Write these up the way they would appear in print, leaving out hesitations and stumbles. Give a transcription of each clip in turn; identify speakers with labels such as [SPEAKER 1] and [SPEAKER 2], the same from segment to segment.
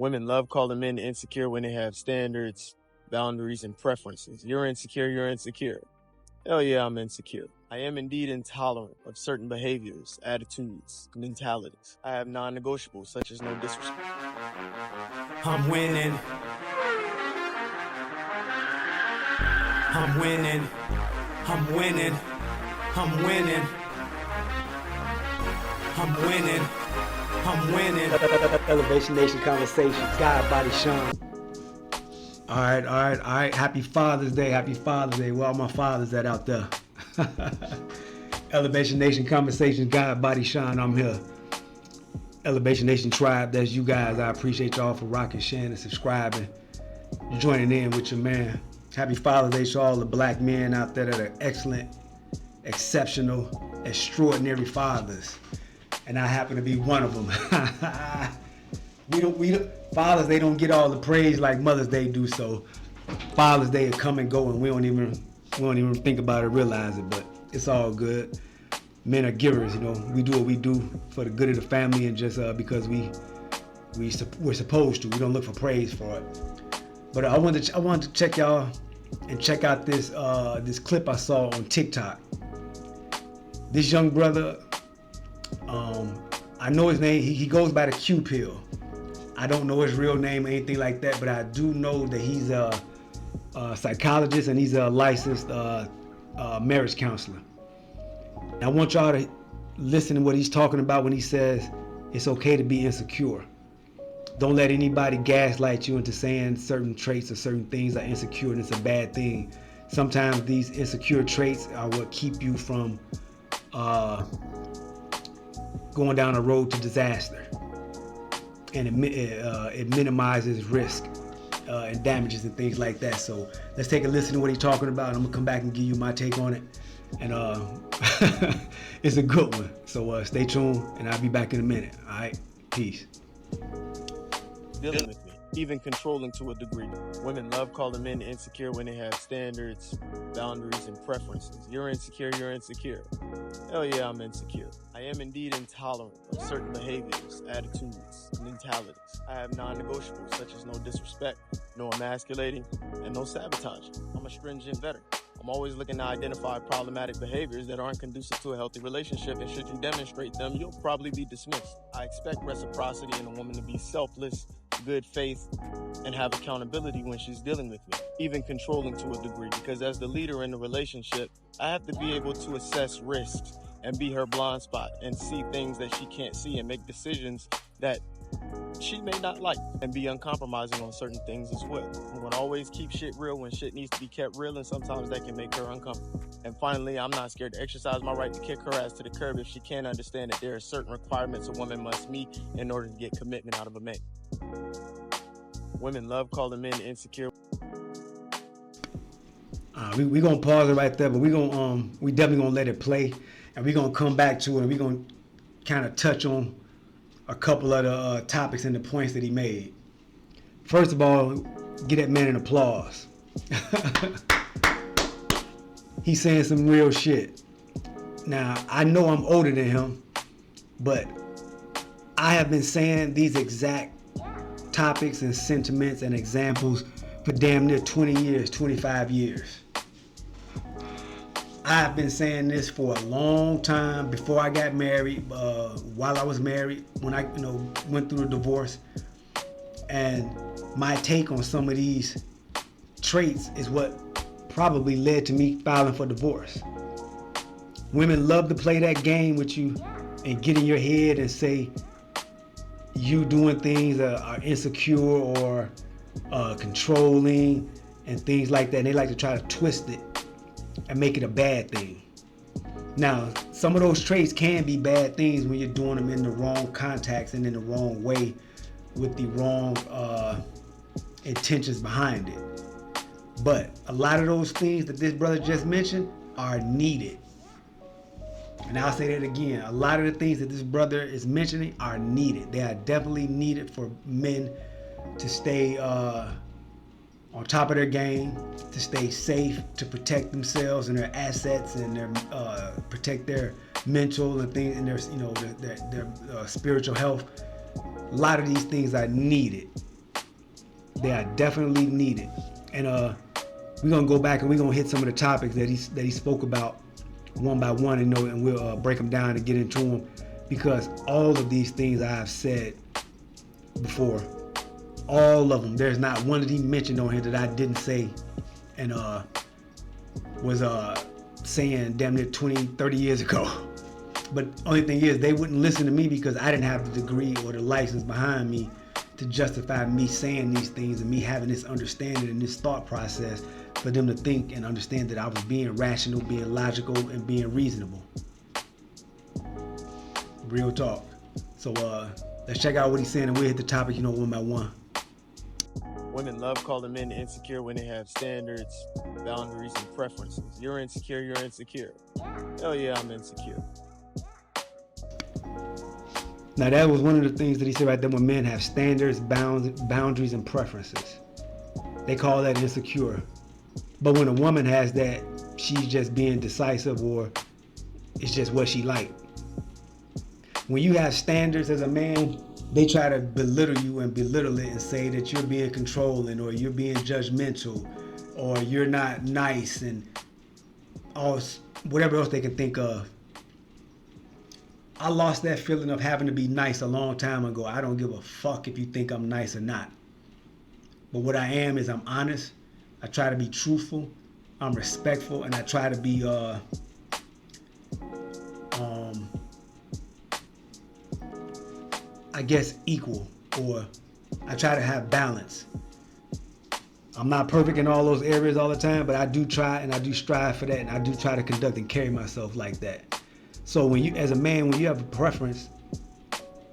[SPEAKER 1] Women love calling men insecure when they have standards, boundaries, and preferences. You're insecure, you're insecure. Hell yeah, I'm insecure. I am indeed intolerant of certain behaviors, attitudes, mentalities. I have non-negotiables such as no disrespect.
[SPEAKER 2] I'm winning. I'm winning. I'm winning. I'm winning. I'm winning. I'm winning.
[SPEAKER 3] Elevation Nation Conversations, God Body Sean. All right. Happy Father's Day. Where all my fathers at out there? Elevation Nation Conversations, God Body Sean. I'm here. Elevation Nation Tribe, that's you guys. I appreciate y'all for rocking, sharing, and subscribing. Joining in with your man. Happy Father's Day to all the black men out there that are excellent, exceptional, extraordinary fathers. And I happen to be one of them. Fathers, they don't get all the praise like Mother's Day do. So Father's Day will come and go, and we don't even think about it, realize it. But it's all good. Men are givers, We do what we do for the good of the family, and just because we're supposed to. We don't look for praise for it. But I wanted to check y'all and check out this clip I saw on TikTok. This young brother, I know his name. He goes by the Q Pill. I don't know his real name or anything like that, but I do know that he's a psychologist and he's a licensed marriage counselor. And I want y'all to listen to what he's talking about when he says it's okay to be insecure. Don't let anybody gaslight you into saying certain traits or certain things are insecure and it's a bad thing. Sometimes these insecure traits are what keep you from going down a road to disaster. And it minimizes risk and damages and things like that. So let's take a listen to what he's talking about. And I'm gonna come back and give you my take on it. And it's a good one. So stay tuned, and I'll be back in a minute. All right, peace.
[SPEAKER 1] Dealing with me, even controlling to a degree. Women love calling men insecure when they have standards, boundaries, and preferences. You're insecure, you're insecure. Hell yeah, I'm insecure. I am indeed intolerant of certain behaviors, attitudes, mentalities. I have non-negotiables such as no disrespect, no emasculating, and no sabotaging. I'm a stringent veteran. I'm always looking to identify problematic behaviors that aren't conducive to a healthy relationship, and should you demonstrate them, you'll probably be dismissed. I expect reciprocity in a woman to be selfless, good faith, and have accountability when she's dealing with me, even controlling to a degree, because as the leader in the relationship, I have to be able to assess risks and be her blind spot and see things that she can't see and make decisions that she may not like, and be uncompromising on certain things as well. I'm gonna always keep shit real when shit needs to be kept real, and sometimes that can make her uncomfortable. And finally, I'm not scared to exercise my right to kick her ass to the curb if she can't understand that there are certain requirements a woman must meet in order to get commitment out of a man. Women love calling men insecure.
[SPEAKER 3] We gonna pause it right there, but we definitely gonna let it play, and we gonna come back to it, and we gonna kind of touch on a couple of the topics and the points that he made. First of all, give that man an applause. He's saying some real shit. Now, I know I'm older than him, but I have been saying these exact topics and sentiments and examples for damn near 20 years, 25 years. I've been saying this for a long time before I got married, while I was married, when I went through a divorce. And my take on some of these traits is what probably led to me filing for divorce. Women love to play that game with you and get in your head and say you doing things are insecure or controlling and things like that. And they like to try to twist it and make it a bad thing. Now, some of those traits can be bad things when you're doing them in the wrong context and in the wrong way with the wrong intentions behind it. But a lot of those things that this brother just mentioned are needed. And I'll say that again. A lot of the things that this brother is mentioning are needed. They are definitely needed for men to stay on top of their game, to stay safe, to protect themselves and their assets, and their protect their mental and things, and their spiritual health. A lot of these things are needed. They are definitely needed. And we're gonna go back and we're gonna hit some of the topics that he spoke about one by one, and we'll break them down and get into them, because all of these things I have said before, all of them. There's not one that he mentioned on here that I didn't say and was saying damn near 20, 30 years ago. But only thing is, they wouldn't listen to me because I didn't have the degree or the license behind me to justify me saying these things and me having this understanding and this thought process for them to think and understand that I was being rational, being logical, and being reasonable. Real talk. So let's check out what he's saying, and we'll hit the topic, one by one.
[SPEAKER 1] Women love calling men insecure when they have standards, boundaries, and preferences. You're insecure, you're insecure. Hell yeah, I'm insecure.
[SPEAKER 3] Now that was one of the things that he said right there, when men have standards, boundaries, and preferences. They call that insecure. But when a woman has that, she's just being decisive, or it's just what she like. When you have standards as a man, they try to belittle you and belittle it and say that you're being controlling, or you're being judgmental, or you're not nice, and all whatever else they can think of. I lost that feeling of having to be nice a long time ago. I don't give a fuck if you think I'm nice or not. But what I am is I'm honest. I try to be truthful. I'm respectful, and I try to be I guess equal, or I try to have balance. I'm not perfect in all those areas all the time, but I do try and I do strive for that, and I do try to conduct and carry myself like that. So when you, as a man, when you have a preference,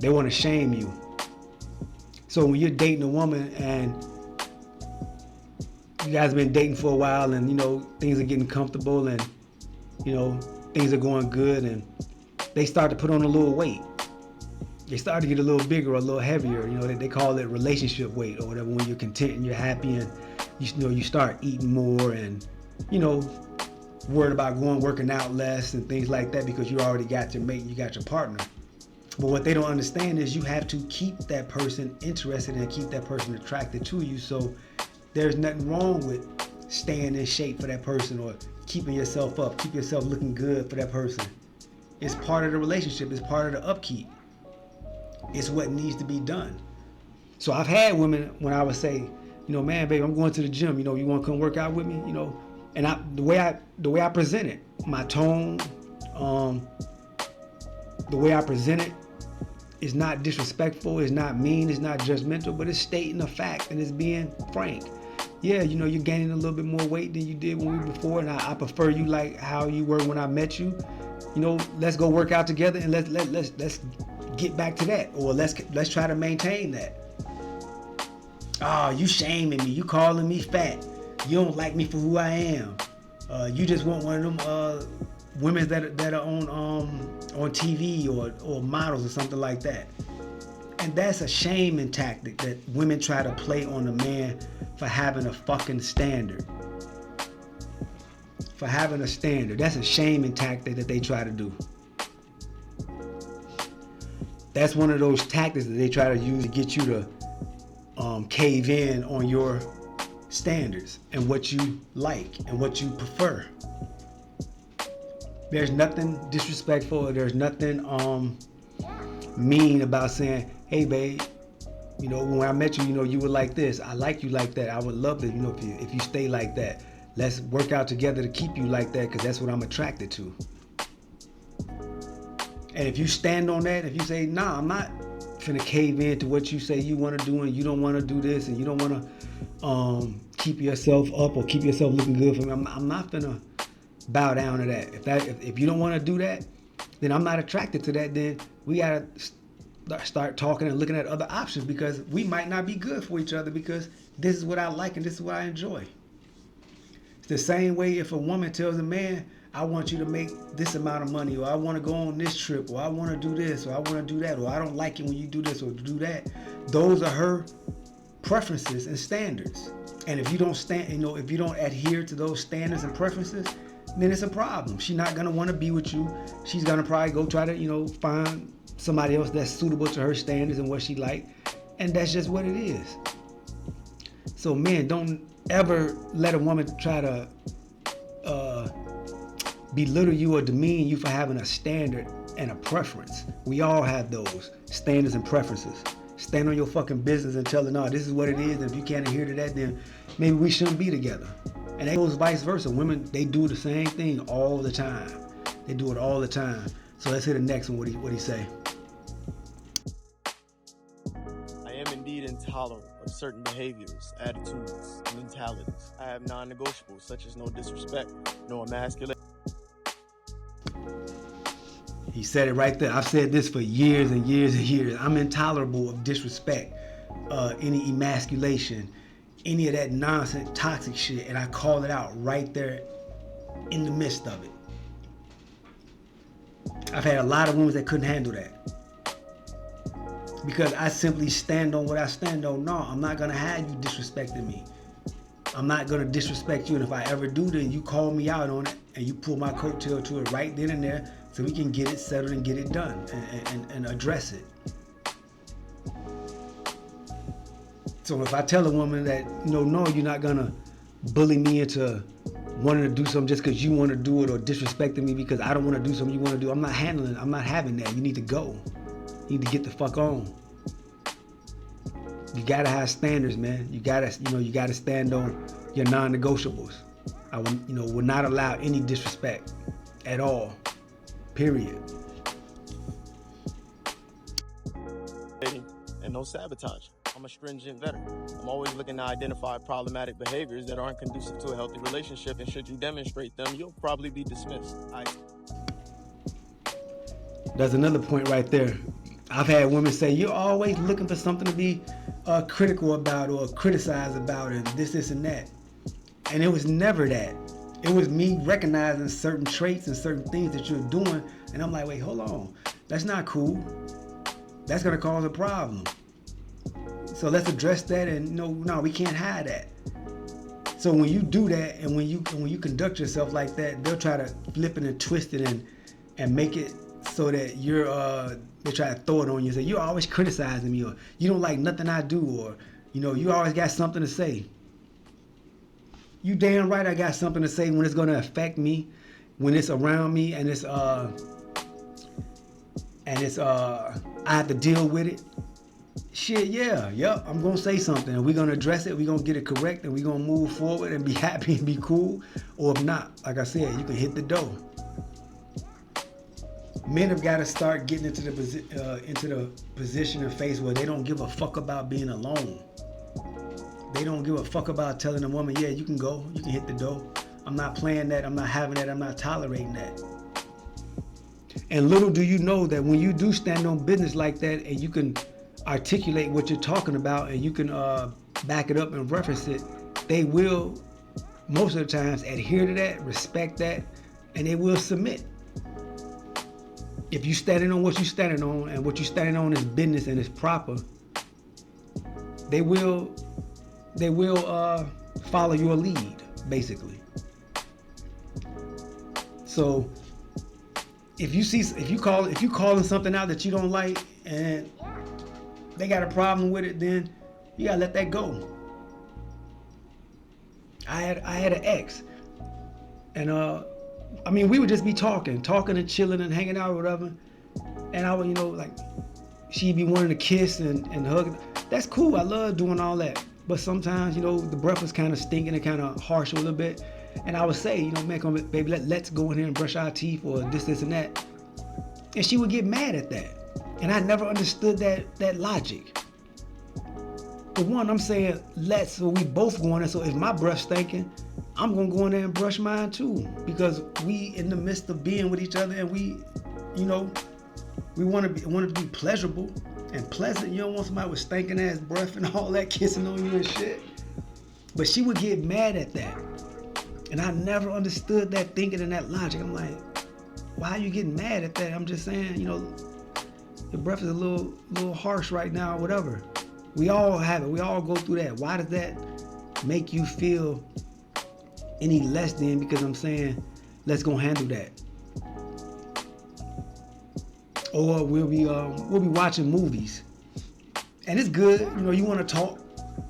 [SPEAKER 3] they want to shame you. So when you're dating a woman and you guys have been dating for a while, and things are getting comfortable, and things are going good, and they start to put on a little weight. They start to get a little bigger or a little heavier. They call it relationship weight or whatever. When you're content and you're happy, and you start eating more, and worried about working out less and things like that, because you already got your mate, you got your partner. But what they don't understand is you have to keep that person interested and keep that person attracted to you. So there's nothing wrong with staying in shape for that person, or keeping yourself up, keep yourself looking good for that person. It's part of the relationship. It's part of the upkeep. It's what needs to be done. So I've had women when I would say, man, babe, I'm going to the gym. You want to come work out with me? And the way I present it, my tone, the way I present it is not disrespectful, it's not mean, it's not judgmental, but it's stating a fact and it's being frank. Yeah, you're gaining a little bit more weight than you did when we were before, and I prefer you like how you were when I met you. Let's go work out together, and let's get back to that, or let's try to maintain that. Oh, you shaming me, you calling me fat. You don't like me for who I am. You just want one of them women that are on TV or models or something like that. And that's a shaming tactic that women try to play on a man for having a fucking standard. For having a standard. That's a shaming tactic that they try to do. That's one of those tactics that they try to use to get you to cave in on your standards and what you like and what you prefer. There's nothing disrespectful, or there's nothing mean about saying, hey babe, when I met you, you were like this. I like you like that. I would love to, if you stay like that. Let's work out together to keep you like that, because that's what I'm attracted to. And if you stand on that, if you say, nah, I'm not finna cave in to what you say you want to do, and you don't want to do this, and you don't want to keep yourself up or keep yourself looking good for me, I'm not finna bow down to that. If you don't want to do that, then I'm not attracted to that. Then we gotta start talking and looking at other options, because we might not be good for each other, because this is what I like and this is what I enjoy. It's the same way if a woman tells a man, I want you to make this amount of money, or I want to go on this trip, or I want to do this, or I want to do that, or I don't like it when you do this or do that. Those are her preferences and standards. And if you don't if you don't adhere to those standards and preferences, then it's a problem. She's not gonna want to be with you. She's gonna probably go try to, find somebody else that's suitable to her standards and what she like. And that's just what it is. So men, don't ever let a woman try to belittle you or demean you for having a standard and a preference. We all have those standards and preferences. Stand on your fucking business and tell her, no, this is what it is. And if you can't adhere to that, then maybe we shouldn't be together. And that goes vice versa. Women, they do the same thing all the time. They do it all the time. So let's hear the next one. What he say?
[SPEAKER 1] I am indeed intolerant of certain behaviors, attitudes, mentalities. I have non-negotiables such as no disrespect, no emasculation.
[SPEAKER 3] He said it right there. I've said this for years and years and years. I'm intolerable of disrespect, any emasculation, any of that nonsense, toxic shit, and I call it out right there in the midst of it. I've had a lot of women that couldn't handle that because I simply stand on what I stand on. No, I'm not gonna have you disrespecting me. I'm not gonna disrespect you, and if I ever do, then you call me out on it and you pull my coattail to it right then and there, so we can get it settled and get it done and address it. So if I tell a woman that, no, you're not gonna bully me into wanting to do something just because you want to do it, or disrespecting me because I don't want to do something you want to do, I'm not having that. You need to go. You need to get the fuck on. You gotta have standards, man. You gotta stand on your non-negotiables. I will not allow any disrespect at all. Period.
[SPEAKER 1] And no sabotage. I'm a stringent veteran. I'm always looking to identify problematic behaviors that aren't conducive to a healthy relationship, and should you demonstrate them, you'll probably be dismissed.
[SPEAKER 3] There's another point right there. I've had women say, you're always looking for something to be critical about or criticize about, and this and that. And it was never that. It was me recognizing certain traits and certain things that you're doing, and I'm like, wait, hold on. That's not cool. That's gonna cause a problem. So let's address that, and no, we can't hide that. So when you do that, and when you conduct yourself like that, they'll try to flip it and twist it and make it so that they try to throw it on you and say, you're always criticizing me, or you don't like nothing I do, or you always got something to say. You damn right I got something to say when it's gonna affect me, when it's around me, and I have to deal with it. Shit, yeah, yep, I'm gonna say something, and we're gonna address it, we're gonna get it correct, and we're gonna move forward and be happy and be cool. Or if not, like I said, you can hit the door. Men have got to start getting into the position and phase where they don't give a fuck about being alone. They don't give a fuck about telling a woman, yeah, you can go, you can hit the door. I'm not playing that, I'm not having that, I'm not tolerating that. And little do you know that when you do stand on business like that, and you can articulate what you're talking about, and you can back it up and reference it, they will most of the times adhere to that, respect that, and they will submit. If you standing on what you're standing on, and what you're standing on is business and is proper, they will follow your lead, basically. So if you calling something out that you don't like, and they got a problem with it, then you gotta let that go. I had an ex, and we would just be talking and chilling and hanging out or whatever, and I would, like, she'd be wanting to kiss and hug. That's cool. I love doing all that. But sometimes, the breath was kind of stinking and kind of harsh a little bit. And I would say, man, come, baby, let's go in here and brush our teeth, or this and that. And she would get mad at that. And I never understood that logic. For one, I'm saying so we both going there. So if my breath's stinking, I'm gonna go in there and brush mine too. Because we in the midst of being with each other, and we want it to be pleasurable and pleasant. You don't want somebody with stinking ass breath and all that kissing on you and shit. But she would get mad at that. And I never understood that thinking and that logic. I'm like, why are you getting mad at that? I'm just saying, your breath is a little harsh right now, or whatever. We all have it. We all go through that. Why does that make you feel any less than because I'm saying, let's go handle that? Or we'll be watching movies, and it's good. You want to talk,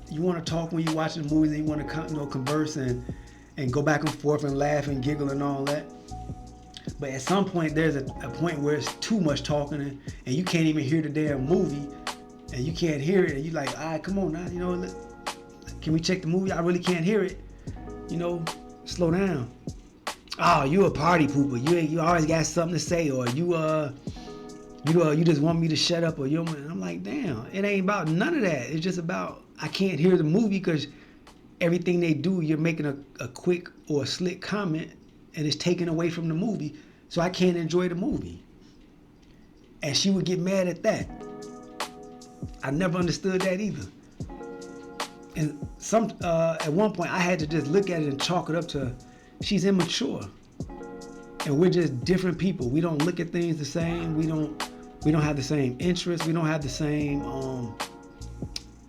[SPEAKER 3] You want to talk when you're watching the movies, and you want to converse and go back and forth and laugh and giggle and all that. But at some point, there's a point where it's too much talking and you can't even hear the damn movie, and you can't hear it, and you're like, all right, come on now, can we check the movie? I really can't hear it. Slow down. Oh, you a party pooper. You always got something to say, or you just want me to shut up, or I'm like, damn, it ain't about none of that. It's just about I can't hear the movie because everything they do, you're making a quick or a slick comment, and it's taken away from the movie, so I can't enjoy the movie. And she would get mad at that. I never understood that either. And at one point, I had to just look at it and chalk it up to she's immature, and we're just different people. We don't look at things the same. We don't have the same interests. We don't have the same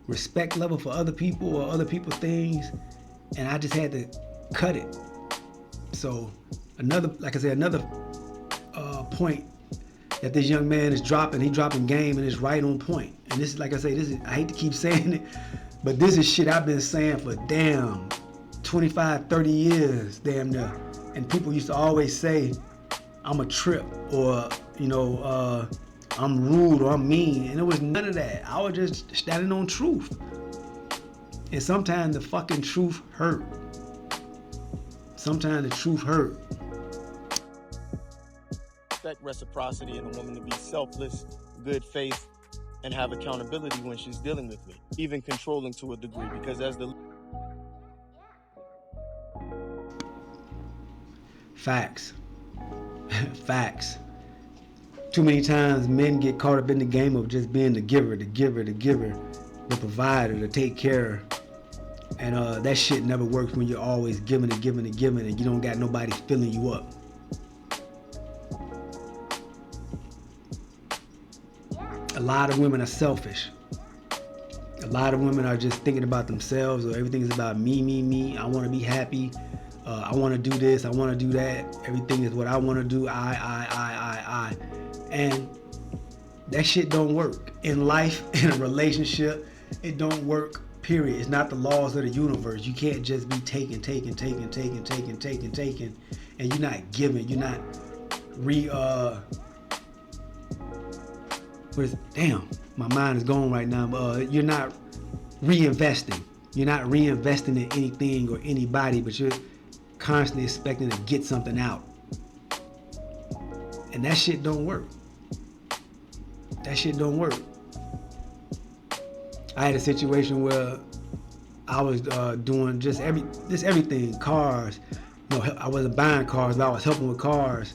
[SPEAKER 3] respect level for other people or other people's things. And I just had to cut it. So another point that this young man is dropping. He's dropping game and it's right on point. And this is, like I say, I hate to keep saying it, but this is shit I've been saying for 25, 30 years, damn near. And people used to always say, I'm a trip, or, I'm rude, or I'm mean. And it was none of that. I was just standing on truth. And sometimes the fucking truth hurt. Sometimes the truth hurt.
[SPEAKER 1] Expect reciprocity in a woman to be selfless, good faith, and have accountability when she's dealing with me, even controlling to a degree, because as the
[SPEAKER 3] Facts. Facts. Too many times men get caught up in the game of just being the giver, the provider, to take care. And that shit never works when you're always giving and you don't got nobody filling you up. A lot of women are selfish. A lot of women are just thinking about themselves, or everything is about me. I want to be happy. I want to do this. I want to do that. Everything is what I want to do. I. And that shit don't work. In life, in a relationship, it don't work, period. It's not the laws of the universe. You can't just be taking, and you're not giving. You're not damn, my mind is going right now. You're not reinvesting. You're not reinvesting in anything or anybody, but you're constantly expecting to get something out. And that shit don't work. That shit don't work. I had a situation where I was doing just everything, cars. I wasn't buying cars, but I was helping with cars,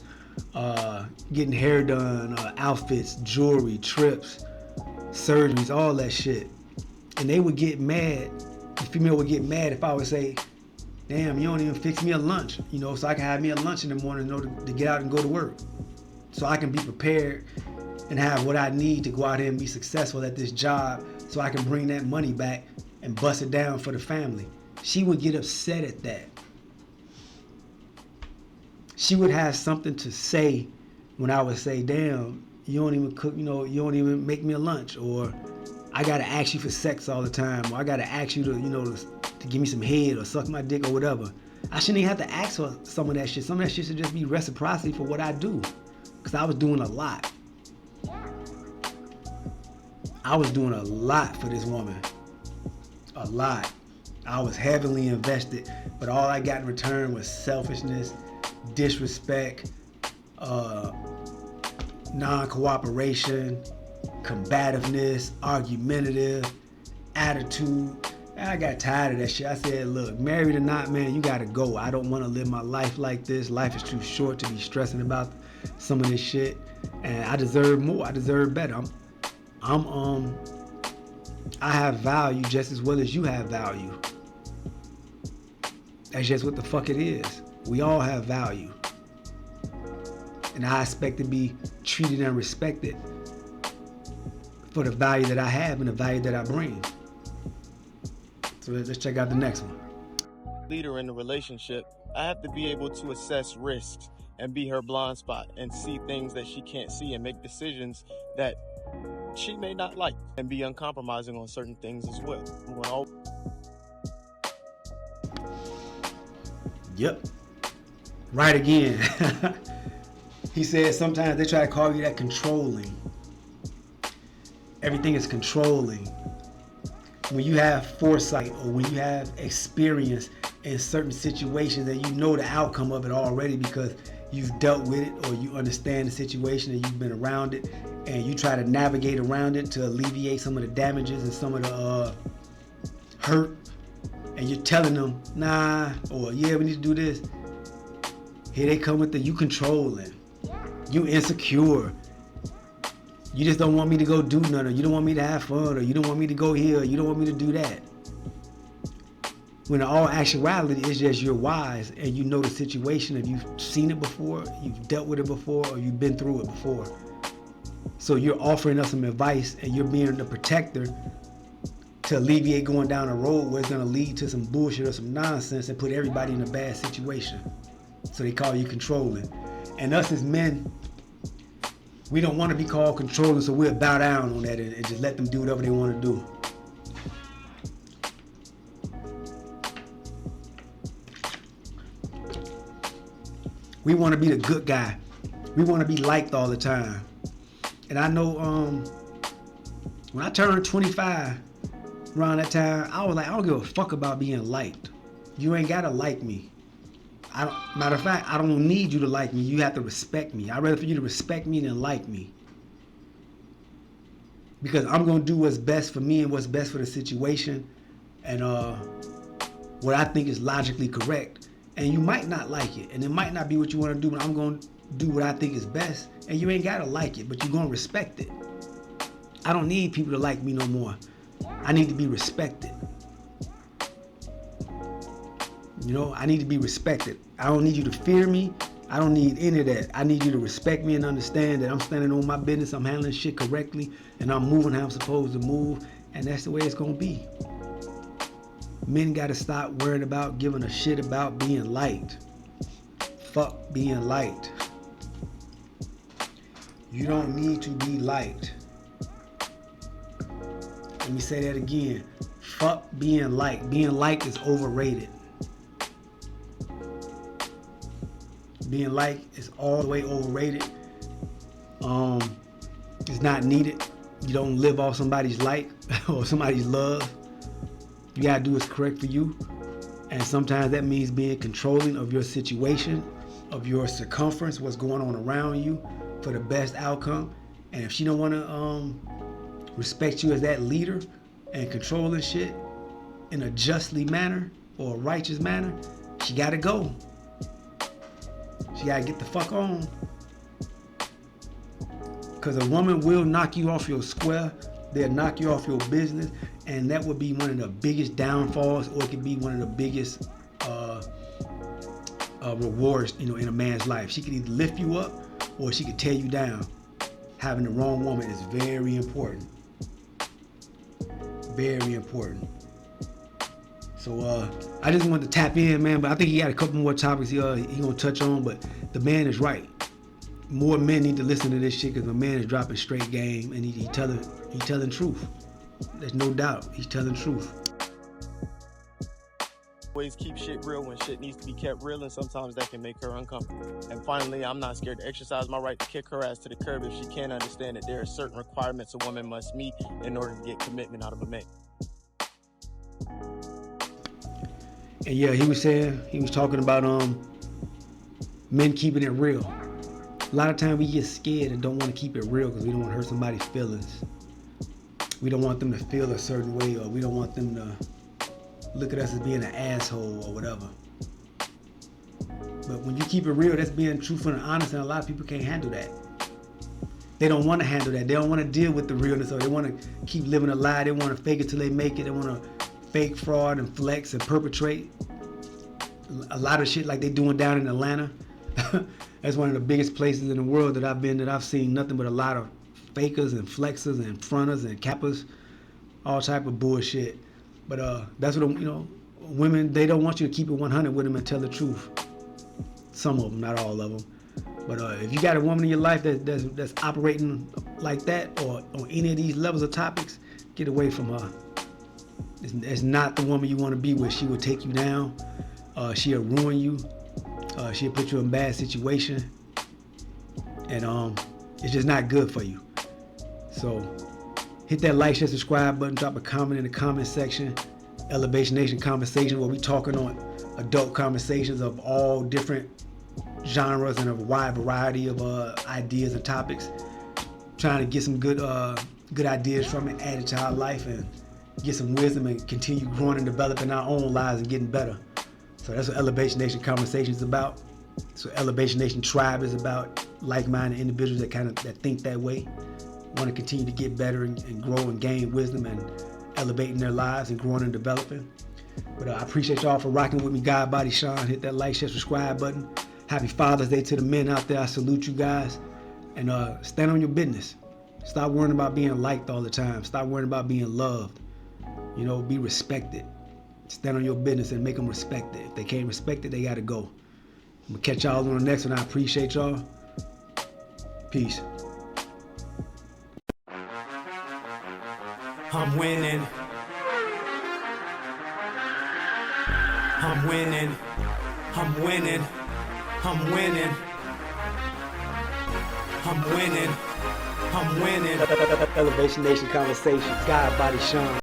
[SPEAKER 3] getting hair done, outfits, jewelry, trips, surgeries, all that shit. And they would get mad. The female would get mad if I would say, damn, you don't even fix me a lunch, so I can have me a lunch in the morning, to get out and go to work. So I can be prepared and have what I need to go out here and be successful at this job, so I can bring that money back and bust it down for the family. She would get upset at that. She would have something to say when I would say, damn, you don't even cook, you don't even make me a lunch, or I gotta ask you for sex all the time, or I gotta ask you to give me some head or suck my dick or whatever. I shouldn't even have to ask for some of that shit. Some of that shit should just be reciprocity for what I do. Because I was doing a lot. I was doing a lot for this woman. A lot. I was heavily invested, but all I got in return was selfishness, disrespect, non-cooperation, combativeness, argumentative, attitude. I got tired of that shit. I said, look, married or not, man, you gotta go. I don't want to live my life like this. Life is too short to be stressing about some of this shit. And I deserve more. I deserve better. I have value just as well as you have value. That's just what the fuck it is. We all have value. And I expect to be treated and respected for the value that I have and the value that I bring. So let's check out the next one.
[SPEAKER 1] Leader in the relationship, I have to be able to assess risks and be her blind spot and see things that she can't see and make decisions that she may not like, and be uncompromising on certain things as well.
[SPEAKER 3] Yep. Right again. He said sometimes they try to call you that controlling. Everything is controlling. When you have foresight or when you have experience in certain situations and you know the outcome of it already because you've dealt with it or you understand the situation and you've been around it and you try to navigate around it to alleviate some of the damages and some of the hurt, and you're telling them, nah, or yeah, we need to do this. Here they come with the you controlling, you insecure. You just don't want me to go do nothing, or you don't want me to have fun, or you don't want me to go here, or you don't want me to do that. When in all actuality, it's just you're wise and you know the situation. If you've seen it before, you've dealt with it before, or you've been through it before. So you're offering us some advice and you're being the protector to alleviate going down a road where it's going to lead to some bullshit or some nonsense and put everybody in a bad situation. So they call you controlling. And us as men, we don't want to be called controlling, so we'll bow down on that and just let them do whatever they want to do. We want to be the good guy. We want to be liked all the time. And I know when I turned 25, around that time, I was like, I don't give a fuck about being liked. You ain't got to like me. Matter of fact, I don't need you to like me. You have to respect me. I'd rather for you to respect me than like me. Because I'm going to do what's best for me and what's best for the situation and what I think is logically correct. And you might not like it. And it might not be what you want to do, but I'm going to do what I think is best. And you ain't got to like it, but you're going to respect it. I don't need people to like me no more. I need to be respected. You know, I need to be respected. I don't need you to fear me. I don't need any of that. I need you to respect me and understand that I'm standing on my business, I'm handling shit correctly, and I'm moving how I'm supposed to move, and that's the way it's gonna be. Men gotta stop worrying about giving a shit about being liked. Fuck being liked. You don't need to be liked. Let me say that again. Fuck being liked. Being liked is overrated. Being liked is all the way overrated. It's not needed. You don't live off somebody's like or somebody's love. You gotta do what's correct for you. And sometimes that means being controlling of your situation, of your circumference, what's going on around you for the best outcome. And if she don't wanna respect you as that leader and controlling shit in a justly manner or a righteous manner, she gotta go. She gotta get the fuck on. Because a woman will knock you off your square, they'll knock you off your business, and that would be one of the biggest downfalls, or it could be one of the biggest rewards, in a man's life. She could either lift you up or she could tear you down. Having the wrong woman is very important. Very important. So I just wanted to tap in, man, but I think he got a couple more topics he gonna touch on, but the man is right. More men need to listen to this shit because my man is dropping straight game and he telling truth. There's no doubt. He's telling truth.
[SPEAKER 1] Always keep shit real when shit needs to be kept real, and sometimes that can make her uncomfortable. And finally, I'm not scared to exercise my right to kick her ass to the curb if she can't understand that there are certain requirements a woman must meet in order to get commitment out of a man.
[SPEAKER 3] And yeah, he was talking about men keeping it real. A lot of times we get scared and don't want to keep it real because we don't want to hurt somebody's feelings. We don't want them to feel a certain way, or we don't want them to look at us as being an asshole or whatever. But when you keep it real, that's being truthful and honest, and a lot of people can't handle that. They don't want to handle that. They don't want to deal with the realness, or they want to keep living a lie. They want to fake it till they make it. They want to fake, fraud, and flex and perpetrate a lot of shit like they doing down in Atlanta. That's one of the biggest places in the world that I've been, that I've seen nothing but a lot of fakers and flexers and fronters and cappers, all type of bullshit. But that's what, women, they don't want you to keep it 100 with them and tell the truth. Some of them, not all of them. But if you got a woman in your life that's operating like that, or on any of these levels of topics, get away from her. It's not the woman you want to be with. She will take you down. She'll ruin you. She'll put you in a bad situation. And it's just not good for you. So hit that like, share, subscribe button. Drop a comment in the comment section. Elevation Nation Conversation, where we talking on adult conversations of all different genres and a wide variety of ideas and topics. Trying to get some good ideas from it, add it to our life, and get some wisdom and continue growing and developing our own lives and getting better. So that's what Elevation Nation Conversation is about. So Elevation Nation Tribe is about like-minded individuals that think that way, want to continue to get better and grow and gain wisdom and elevating their lives and growing and developing. But I appreciate y'all for rocking with me. God Body Sean. Hit that like, share, subscribe button. Happy Father's Day to the men out there. I salute you guys. And stand on your business. Stop worrying about being liked all the time. Stop worrying about being loved. You know, be respected. Stand on your business and make them respect it. If they can't respect it, they got to go. I'm going to catch y'all on the next one. I appreciate y'all. Peace.
[SPEAKER 2] I'm winning. I'm winning. I'm winning. I'm winning. I'm winning. I'm winning.
[SPEAKER 3] Elevation Nation Conversation. God Body Sean.